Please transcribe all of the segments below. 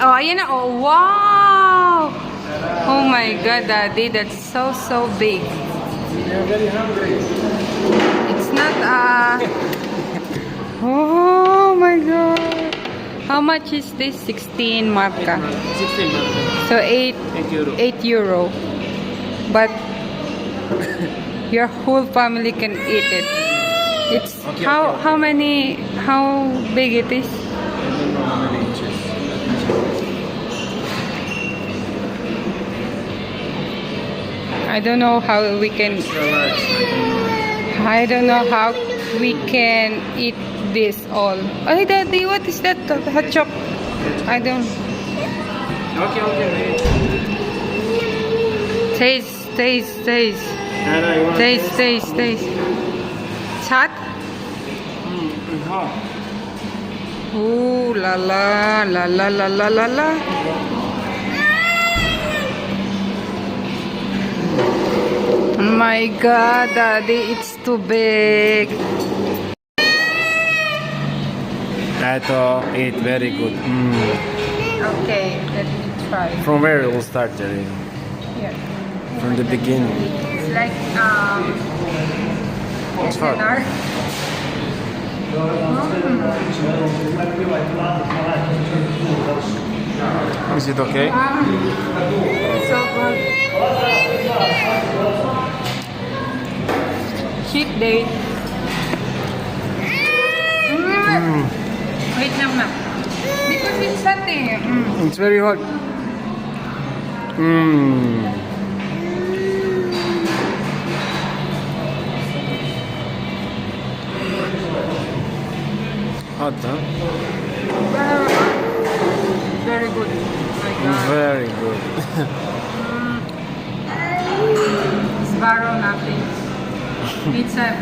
Oh, ayan na. Oh, wow! Oh my God, Daddy. That's so big. You're very hungry. It's not Oh my God. How much is this? 16 marka. 16 marka. So 8 euro. 8 euro. But your whole family can eat it. It's Okay, how big it is? I don't know how many inches. I don't know how we can Extra large. I don't know how we can eat this all. Oh, Daddy, what is that? Hachok. I don't. Okay, wait. Taste. Nana, you want Taste. It's hot? It's hot. Ooh, la. Oh my God, Daddy, it's too big. I thought it very good. Okay, let me try. From where we'll start, Jerry? Here. From the beginning. It's like It's hot. dinner. Is it okay? So good. Cheat day. Wait lang na. Because it's hot eh. It's very hot. Hot, huh? Very good. Oh my God. Very good. Sparrow nothing. Pizza.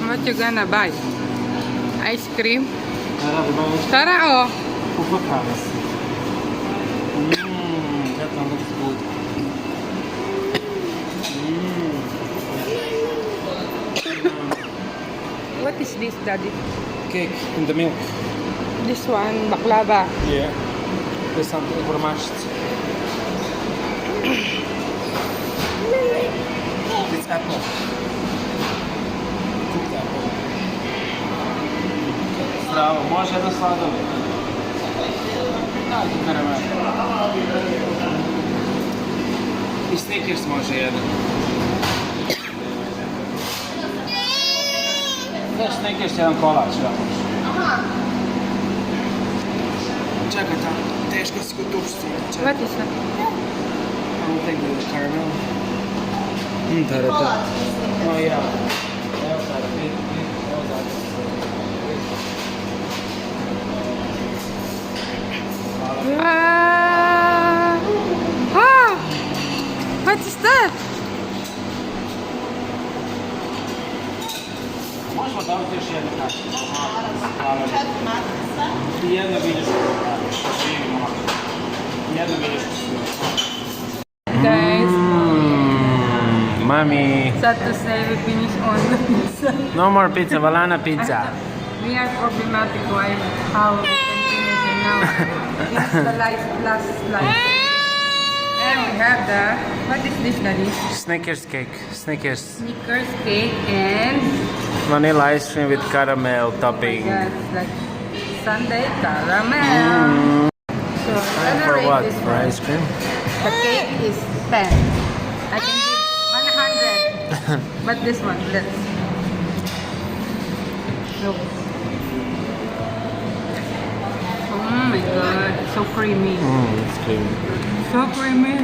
What you gonna buy? Ice cream? Tara oh. That one looks good. What is this, Daddy? Cake in the milk. This one, baklava. Yeah. There's something for mashed. It's apple. Cooked apple. Zdravo, može jedno sladoled? Da, karamel. I Snickers može jedan. Znaš Snickers jedan kolač, ja može. Čekaj tamo, teško si kod tušci. What is that? I don't think the caramel. Tarata. Oh yeah. What is that? Možemo dobiti još jednu kašu. I jednu viljušku. Jednu viljušku. Guys, Mommy. sad to say we finish on the pizza. No more pizza, Valana pizza. We are problematic why how we can finish it now. This is the last slice. And we have the, what is this, Daddy? Snickers cake. Snickers. Snickers cake and Vanilla ice cream with caramel topping. yeah, it's like Sunday caramel. So Time for rate what? this For one. ice cream? The cake is 10. I can give 100. But this one, let's look. Oh my God, so creamy. It's creamy. So creamy.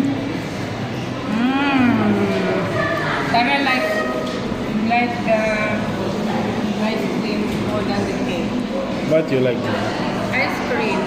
Tara like the ice cream more than the cake. What do you like? Ice cream.